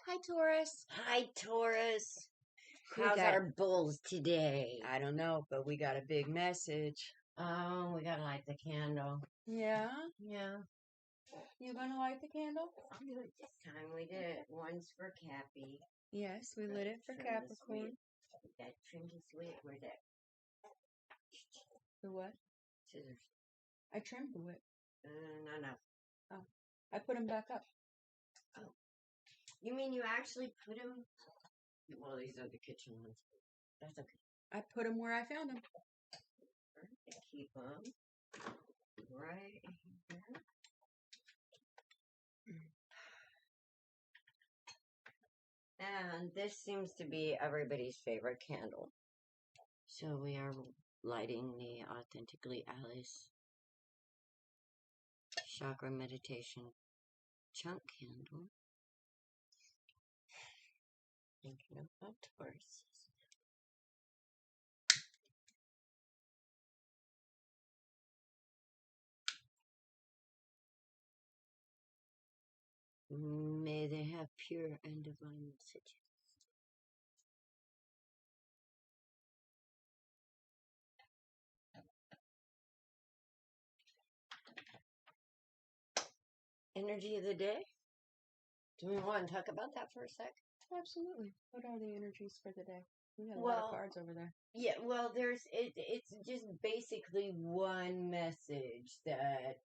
Hi, Taurus. Hi, Taurus. We How's got, our bulls today? I don't know, but we got a big message. Oh, we gotta light the candle. Yeah? Yeah, You gonna light the candle? I'll do it this time. We did it once for Cappy. Yes, we lit it for Trim this Capricorn. wick. That trim this wick. Where's that? The what? Scissors. I trimmed the wick. No. Oh, I put them back up. Oh. You mean you actually put them? Well, these are the kitchen ones. That's okay. I put them where I found them. Keep them right here. And this seems to be everybody's favorite candle. So we are lighting the Authentically Alice Chakra Meditation Chunk Candle. Thinking about Taurus. May they have pure and divine messages. Energy of the day? Do we want to talk about that for a sec? Absolutely. What are the energies for the day? We got a lot Well, of cards over there. Yeah, well, it's just basically one message that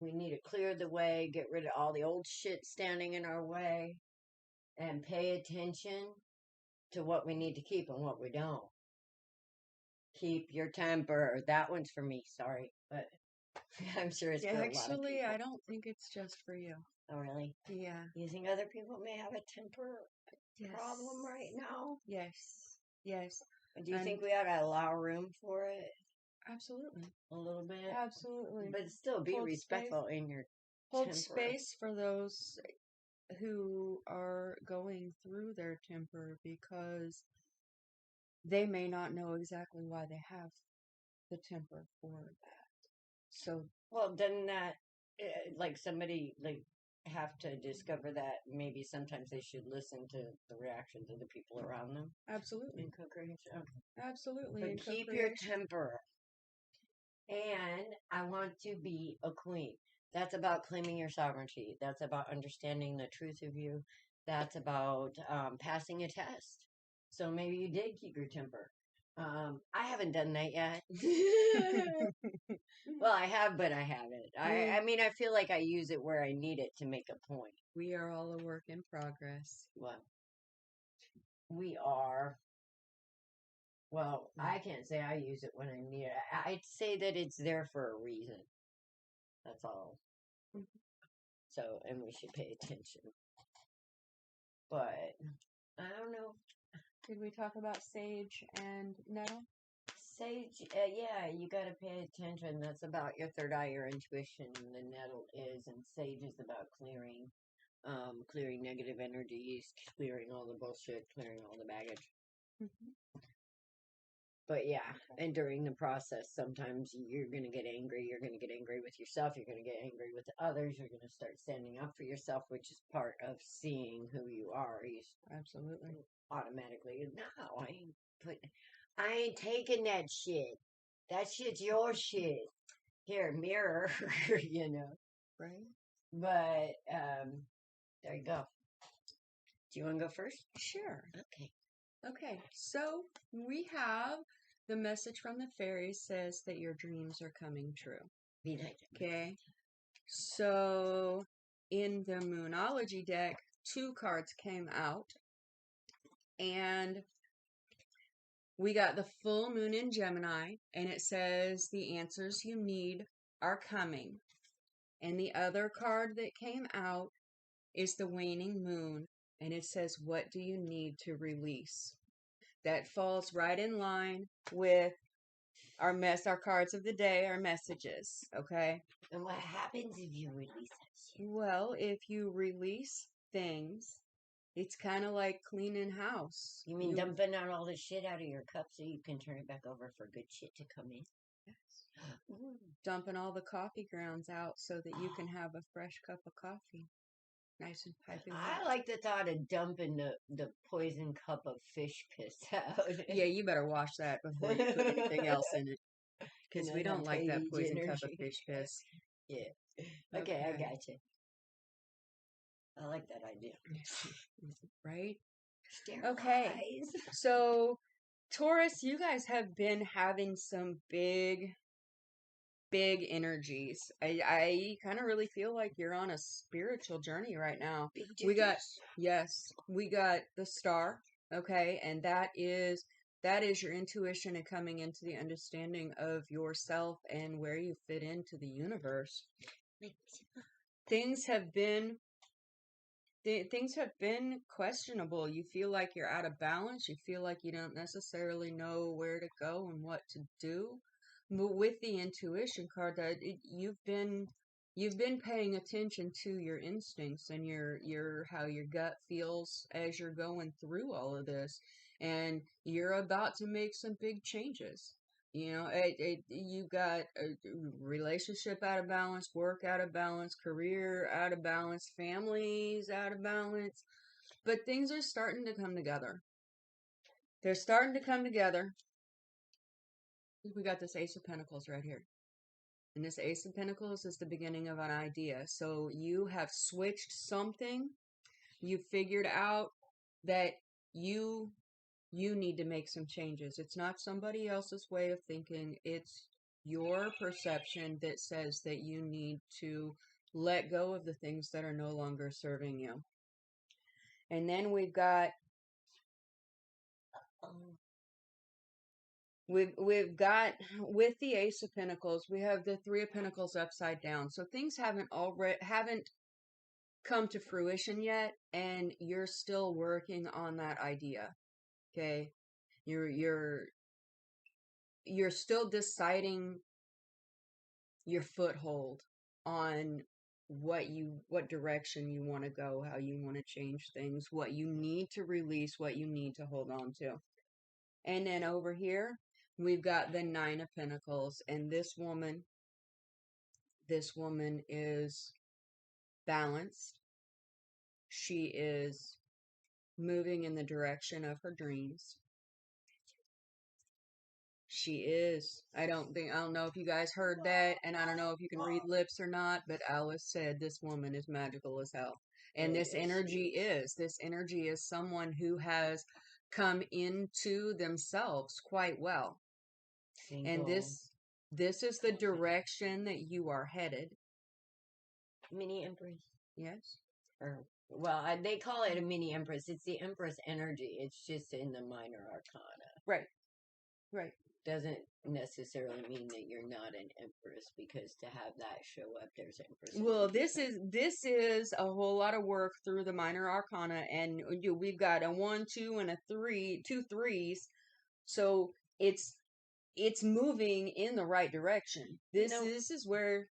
we need to clear the way, get rid of all the old shit standing in our way, and pay attention to what we need to keep and what we don't. Keep your temper. That one's for me, sorry, but I'm sure it's for a lot of Actually, people. I don't think it's just for you. Oh, really? Yeah. You think other people may have a temper Yes. problem right now? Yes. Yes. Do you think we ought to allow room for it Absolutely. a little bit? Absolutely. But still be Hold respectful space. in your Hold temper. space for those who are going through their temper because they may not know exactly why they have the temper for that. So, Well, doesn't that, like somebody, like, have to discover that maybe sometimes they should listen to the reactions of the people around them absolutely. in co-creation? Okay. Absolutely. But in keep your co-creation. temper. And I want to be a queen. That's about claiming your sovereignty. That's about understanding the truth of you. That's about passing a test. So maybe you did keep your temper. I haven't done that yet. Well, I have, but I haven't. I mean, I feel like I use it where I need it to make a point. We are all a work in progress. Well, we are. Well, I can't say I use it when I need it. I'd say that it's there for a reason. That's all. So, and we should pay attention. But, I don't know. Did we talk about sage and nettle? Sage, yeah, you gotta pay attention. That's about your third eye, your intuition. The nettle is, and sage is about clearing negative energies, clearing all the bullshit, clearing all the baggage. But yeah, and during the process, sometimes you're going to get angry. You're going to get angry with yourself. You're going to get angry with others. You're going to start standing up for yourself, which is part of seeing who you are. You Absolutely. automatically, no, I ain't taking that shit. That shit's your shit. Here, mirror, you know. Right? But, there you go. Do you want to go first? Sure. Okay. Okay, so we have the message from the fairies says that your dreams are coming true. Be like that. Okay, so in the Moonology deck, 2 cards came out, and we got the full moon in Gemini, and it says the answers you need are coming. And the other card that came out is the waning moon, and it says, what do you need to release? That falls right in line with our cards of the day, our messages, okay? And what happens if you release that shit? Well, if you release things, it's kind of like cleaning house. You mean dumping out all the shit out of your cup so you can turn it back over for good shit to come in? Dumping all the coffee grounds out so that you can have a fresh cup of coffee. Nice and piping I hot. like the thought of dumping the poison cup of fish piss out. Yeah, you better wash that before you put anything else in it. You Because know, we don't that like that page poison cup of energy. fish piss. Yeah. Okay, I Okay. got you. I like that idea. Right? Okay. Sterilize. So, Taurus, you guys have been having some big energies. I kind of really feel like you're on a spiritual journey right now. Big We got juice. yes, we got the star, okay, and that is your intuition and coming into the understanding of yourself and where you fit into the universe. Things have been things have been questionable. You feel like you're out of balance. You feel like you don't necessarily know where to go and what to do. But with the intuition card, you've been paying attention to your instincts and your how your gut feels as you're going through all of this, and you're about to make some big changes. You got a relationship out of balance, work out of balance, career out of balance, families out of balance, but things are starting to come together. They're starting to come together. We got this Ace of Pentacles right here. And this Ace of Pentacles is the beginning of an idea. So you have switched something. You figured out that you you need to make some changes. It's not somebody else's way of thinking. It's your perception that says that you need to let go of the things that are no longer serving you. And then we've got with the Ace of Pentacles, we have the Three of Pentacles upside down. So things haven't come to fruition yet, and you're still working on that idea. Okay? You're still deciding your foothold on what direction you want to go, how you want to change things, what you need to release, what you need to hold on to. And then over here, we've got the Nine of Pentacles, and this woman is balanced. She is moving in the direction of her dreams. She is. I don't know if you guys heard that, and I don't know if you can read lips or not, but Alice said this woman is magical as hell. And this energy is someone who has come into themselves quite well. And Single. this is the direction that you are headed. Mini Empress. Yes. Or, well, they call it a mini Empress. It's the Empress energy. It's just in the minor arcana. Right. Right. Doesn't necessarily mean that you're not an Empress, because to have that show up, there's Empress. Well, this is a whole lot of work through the minor arcana, and we've got a 1, 2, and a 3, 2 threes. So it's moving in the right direction. This is where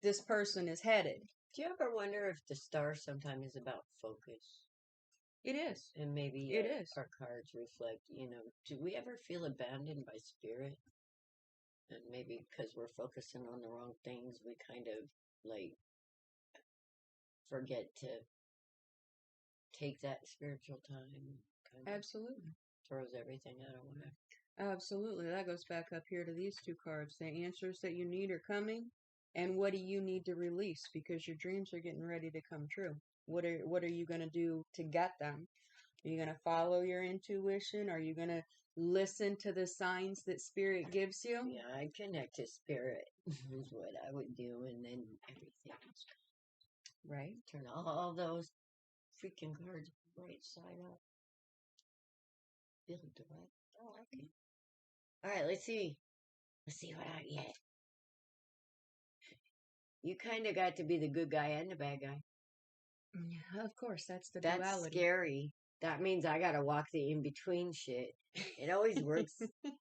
this person is headed. Do you ever wonder if the star sometimes is about focus? It is. And maybe It is. our cards reflect, do we ever feel abandoned by spirit? And maybe because we're focusing on the wrong things, we kind of like forget to take that spiritual time. Kind of Absolutely. throws everything out of whack. Absolutely. That goes back up here to these two cards. The answers that you need are coming, and what do you need to release, because your dreams are getting ready to come true. What are you going to do to get them? Are you going to follow your intuition? Are you going to listen to the signs that spirit gives you? Yeah, I'd connect to spirit is what I would do, and then everything. Right. Turn all those freaking cards right side up. Build the right. Oh, I like it. All right, let's see. Let's see what I get. You kind of got to be the good guy and the bad guy. Yeah, of course, that's the That's duality. scary. That means I gotta walk the in between shit. It always works.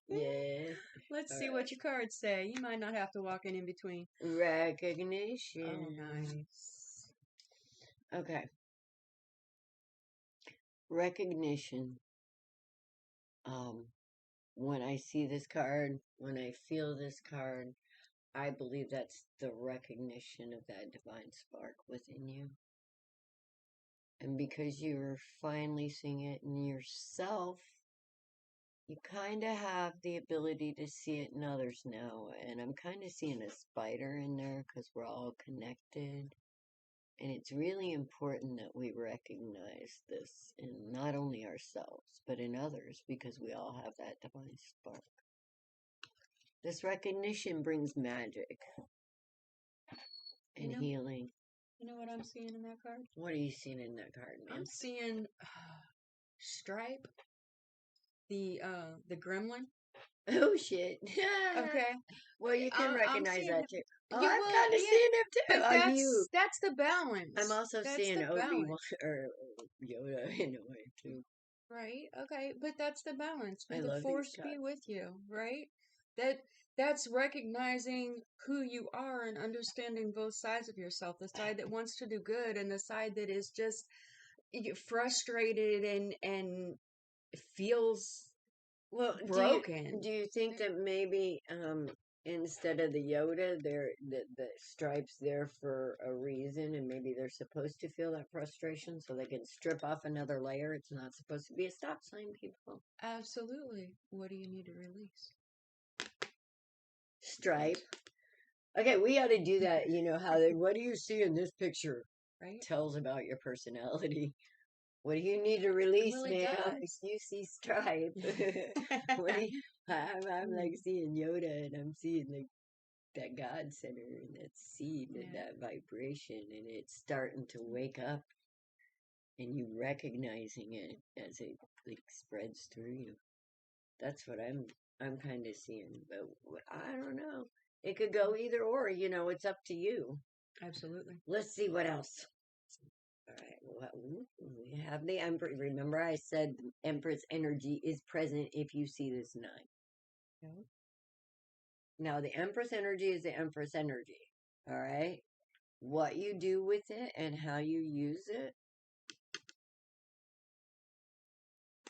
Yeah. Let's see what your cards say. You might not have to walk in between. Recognition. Oh, nice. Okay. Recognition. When I see this card, when I feel this card, I believe that's the recognition of that divine spark within you. And because you're finally seeing it in yourself, you kind of have the ability to see it in others now. And I'm kind of seeing a spider in there because we're all connected. And it's really important that we recognize this in not only ourselves, but in others, because we all have that divine spark. This recognition brings magic and healing. You know what I'm seeing in that card? What are you seeing in that card, man? I'm seeing Stripe, the gremlin. Oh shit! Okay. Well, you can recognize that too. Oh, Yeah, I'm well, kind of yeah, seeing him too. but Are you? that's the balance. I'm also That's seeing the Obi-Wan balance. or Yoda in a way too. Right. Okay. But that's the balance. I May the love these force be cards. with you. Right. That's recognizing who you are and understanding both sides of yourself. The side that wants to do good and the side that is just frustrated and feels Well, broken. do you think that maybe instead of the Yoda, the stripes there for a reason, and maybe they're supposed to feel that frustration so they can strip off another layer? It's not supposed to be a stop sign, people. Absolutely. What do you need to release? Stripe. Okay, we ought to do that. You know how what do you see in this picture? Right. Tells about your personality. What do you need to release, really man? does. You see Stripe. What do you, I'm like seeing Yoda, and I'm seeing like that God center and that seed and that vibration, and it's starting to wake up, and you recognizing it as it like spreads through you. That's what I'm kind of seeing, but I don't know. It could go either or. You know, it's up to you. Absolutely. Let's see what else. All right. Well, we have the Empress. Remember, I said the Empress energy is present if you see this 9. Yeah. Now, the Empress energy is the Empress energy. All right. What you do with it and how you use it,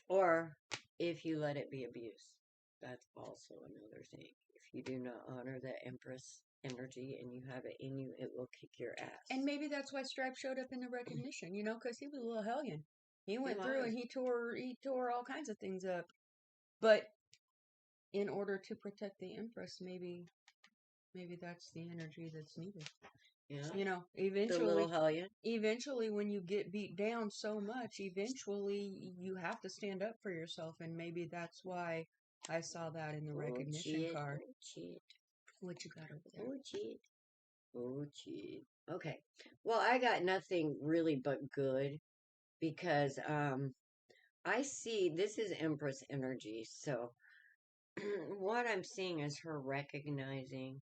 or if you let it be abused. That's also another thing. If you do not honor the Empress energy and you have it in you, it will kick your ass. And maybe that's why Stripe showed up in the recognition, because he was a little hellion. He went through and he tore all kinds of things up. But in order to protect the Empress, maybe that's the energy that's needed. Yeah. Eventually, the little hellion. Eventually, when you get beat down so much, eventually you have to stand up for yourself, and maybe that's why I saw that in the recognition card. Oh, shit. What you got over there? Oh, shit. Oh, shit. Okay. Well, I got nothing really but good because I see this is Empress energy. So what I'm seeing is her recognizing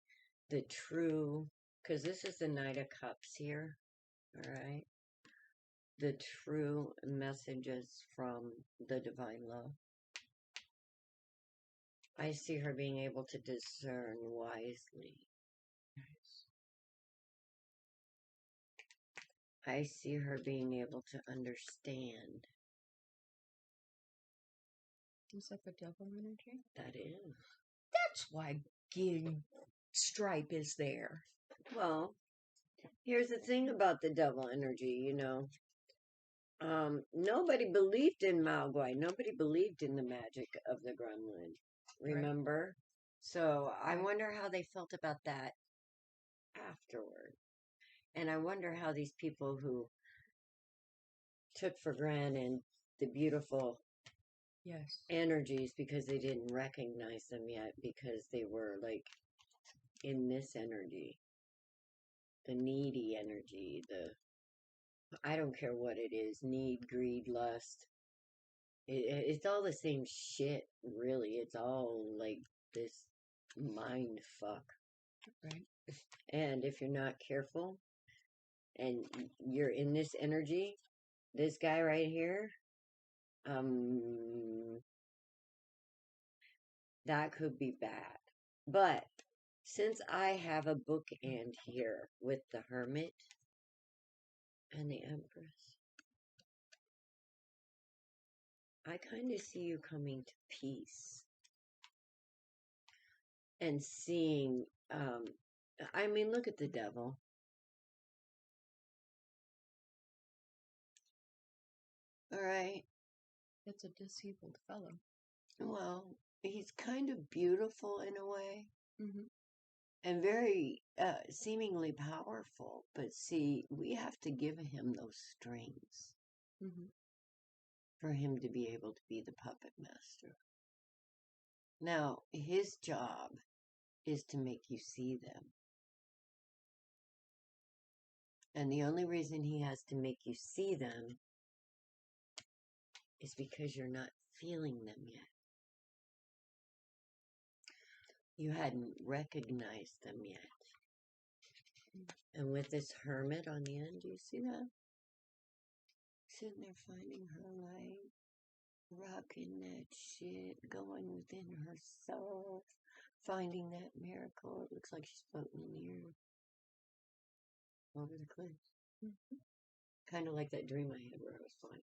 the true, because this is the Knight of Cups here. All right. The true messages from the divine love. I see her being able to discern wisely. I see her being able to understand. Is that the devil energy? That is. That's why Stripe is there. Well, here's the thing about the devil energy, nobody believed in Maogwai. Nobody believed in the magic of the gremlin. Remember? Right. So I wonder how they felt about that afterward. And I wonder how these people who took for granted the beautiful energies because they didn't recognize them yet because they were like in this energy, the needy energy, I don't care what it is, need, greed, lust. It's all the same shit, really. It's all like this mind fuck. Right. And if you're not careful and you're in this energy, this guy right here, that could be bad. But since I have a bookend here with the Hermit and the Empress, I kind of see you coming to peace and seeing, look at the devil. All right. It's a disabled fellow. Well, he's kind of beautiful in a way Mm-hmm. and very seemingly powerful. But see, we have to give him those strings Mm-hmm. for him to be able to be the puppet master. Now, his job is to make you see them. And the only reason he has to make you see them is because you're not feeling them yet. You hadn't recognized them yet. And with this hermit on the end, do you see that? Sitting there finding her light, rocking that shit, going within herself, finding that miracle. It looks like she's floating in the air over the cliff. Mm-hmm. Kind of like that dream I had where I was flying.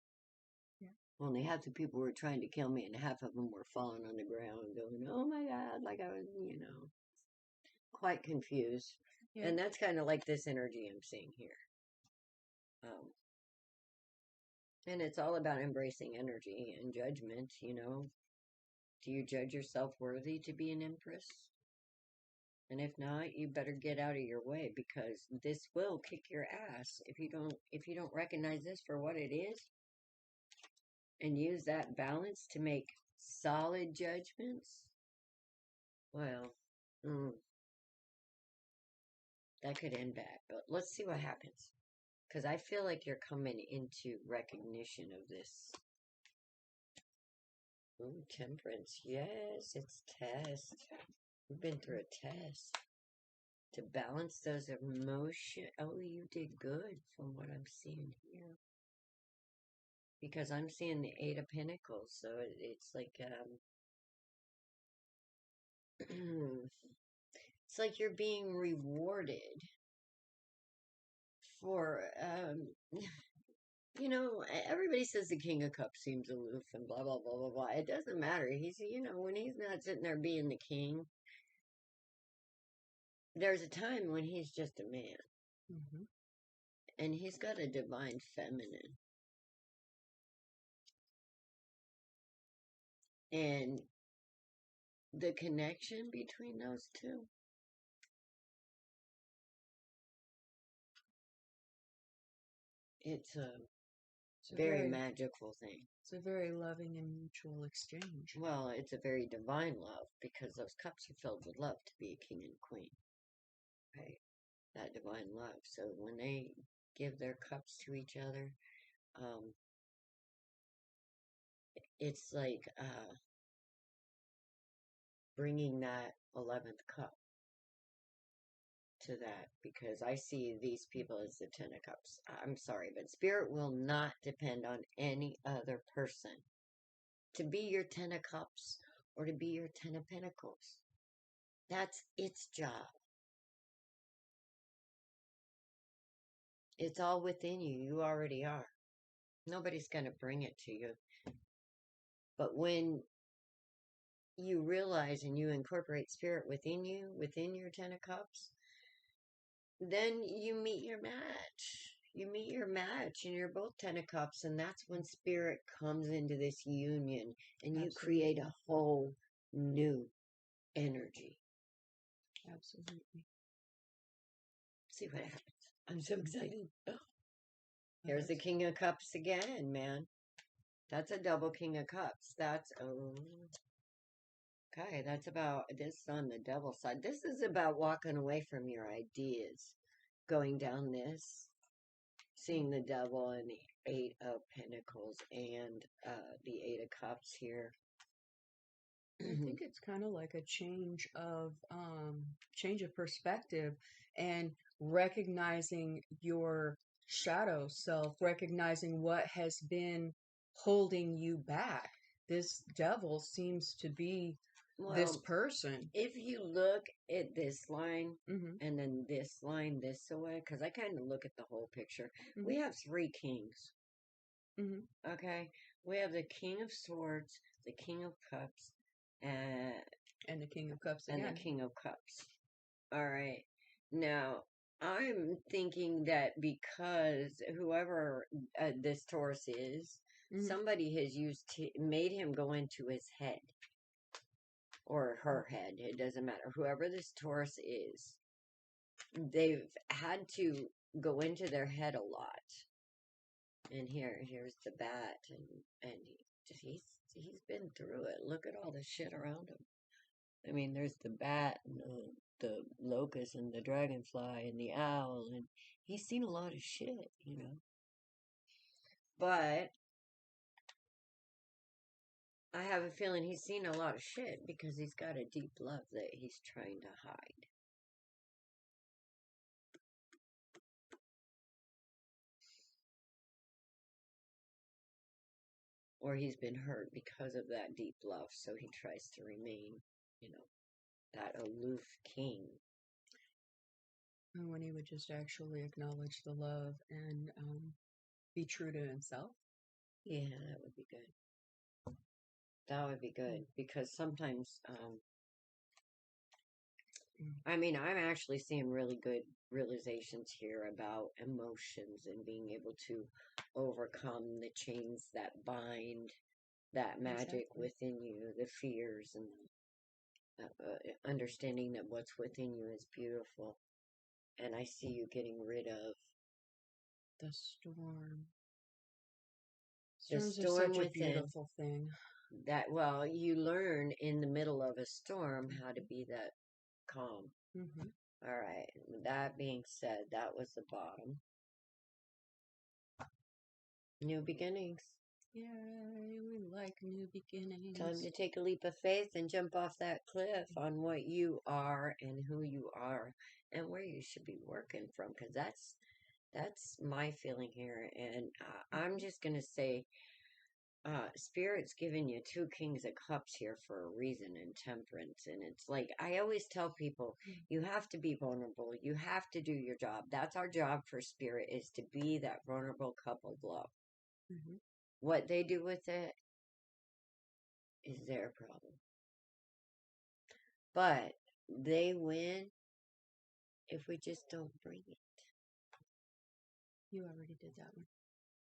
Yeah. Only half the people were trying to kill me, and half of them were falling on the ground, going, "Oh my God!" Like I was, quite confused. Yeah. And that's kind of like this energy I'm seeing here. And it's all about embracing energy and judgment. Do you judge yourself worthy to be an empress? And if not, you better get out of your way, because this will kick your ass if you don't recognize this for what it is and use that balance to make solid judgments. Well, that could end bad, but let's see what happens. Because I feel like you're coming into recognition of this. Ooh, temperance. Yes, it's test. We've been through a test to balance those emotions. Oh, you did good from what I'm seeing here. Because I'm seeing the Eight of Pentacles, so it's like it's like you're being rewarded for everybody says the King of Cups seems aloof and blah blah blah blah blah. It doesn't matter. He's when he's not sitting there being the king, there's a time when he's just a man. Mm-hmm. And he's got a divine feminine. And the connection between those two, it's a very magical thing. It's a very loving and mutual exchange. Well, it's a very divine love, because those cups are filled with love to be a king and queen. Right? That divine love. So when they give their cups to each other, it's like bringing that 11th cup to that, because I see these people as the 10 of cups. I'm sorry, but spirit will not depend on any other person to be your 10 of cups or to be your 10 of pentacles. That's its job. It's all within you. You already are. Nobody's going to bring it to you. But when you realize and you incorporate spirit within you, within your 10 of cups, then you meet your match. You meet your match and you're both 10 of cups, and that's when spirit comes into this union and you create a whole new energy. Absolutely. See what happens. I'm so excited. Oh. Here's the King of Cups again, man. That's a double King of Cups. Okay, that's about this on the devil side. This is about walking away from your ideas, going down this, seeing the devil and the Eight of Pentacles and the Eight of Cups here. I think it's kind of like a change of perspective, and recognizing your shadow self, recognizing what has been holding you back. This devil seems to be this person. If you look at this line and then this line this way, because I kind of look at the whole picture, we have three kings. Okay, we have the King of Swords, the King of Cups, and the King of Cups again. And the King of Cups. All right. Now, I'm thinking that because whoever this Taurus is, Somebody has made him go into his head. Or her head. It doesn't matter. Whoever this Taurus is, they've had to go into their head a lot. And here's the bat, and he's been through it. Look at all the shit around him. I mean, there's the bat and the locust and the dragonfly and the owl, and he's seen a lot of shit, you know. But I have a feeling he's seen a lot of shit because he's got a deep love that he's trying to hide. Or he's been hurt because of that deep love, so he tries to remain, you know, that aloof king. When he would just actually acknowledge the love and be true to himself. Yeah, that would be good. That would be good, because sometimes, I mean, I'm actually seeing really good realizations here about emotions and being able to overcome the chains that bind that magic within you, the fears, and understanding that what's within you is beautiful. And I see you getting rid of the storm. The Storms storm are such within. a beautiful thing. That, well, you learn in the middle of a storm how to be that calm. Mm-hmm. All right. That being said, that was the bottom. New beginnings. Yay, we like new beginnings. Time to take a leap of faith and jump off that cliff on what you are and who you are and where you should be working from, because that's my feeling here. And I'm just going to say, Spirit's giving you 2 Kings of Cups here for a reason, and Temperance. And it's like, I always tell people, you have to be vulnerable. You have to do your job. That's our job for Spirit, is to be that vulnerable cup of love. Mm-hmm. What they do with it is their problem. But they win if we just don't bring it. You already did that one.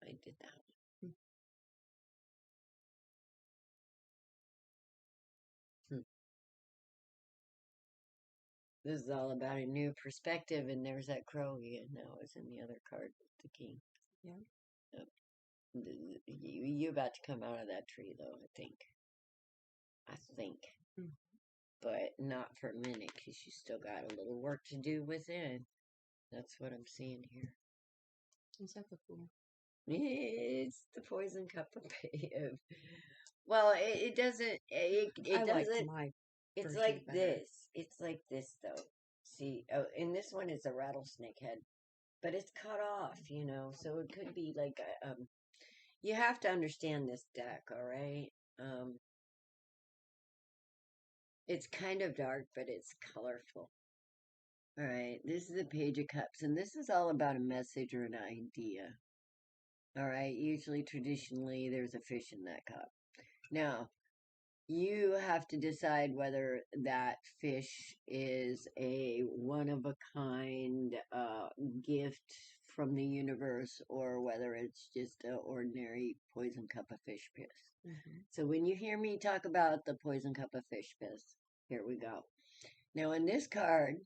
I did that one. This is all about a new perspective, and there's that crow again. Now it's in the other card with the king. Yeah. Yep. You about to come out of that tree, though, I think. But not for a minute, because you still got a little work to do within. That's what I'm seeing here. Is that the Fool? It's the poison cup of pain. Well, it doesn't. It doesn't. It's like this. It's like this, though. See, in this one it's a rattlesnake head, but it's cut off, you know. So it could be like you have to understand this deck, all right? It's kind of dark, but it's colorful. All right, this is the Page of Cups, and this is all about a message or an idea. All right, usually, traditionally, there's a fish in that cup. Now, you have to decide whether that fish is a one-of-a-kind gift from the universe, or whether it's just an ordinary poison cup of fish piss. Mm-hmm. So when you hear me talk about the poison cup of fish piss, here we go. Now, in this card,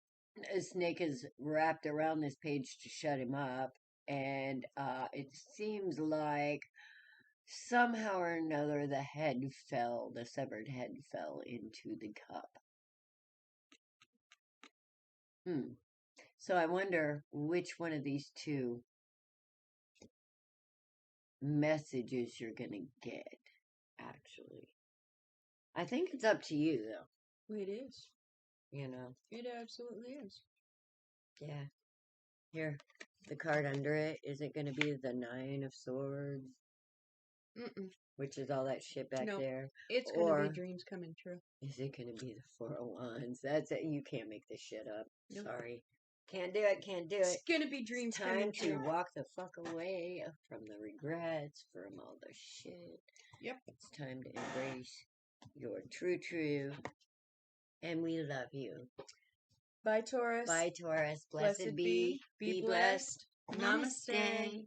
a snake is wrapped around this page to shut him up, and it seems like somehow or another the severed head fell into the cup. So I wonder which one of these 2 messages you're going to get, actually. I think it's up to you, though. It is. You know? It absolutely is. Yeah. Here, the card under it, is it going to be the 9 of Swords? Mm-mm. Which is all that shit back there? It's going to be dreams coming true. Is it going to be the 4 of Wands? That's it. You can't make this shit up. Nope. Sorry. Can't do it. It's going to be dreams coming true. Time to walk the fuck away from the regrets, from all the shit. Yep. It's time to embrace your true. And we love you. Bye, Taurus. Bye, Taurus. Blessed be. Be blessed. Namaste.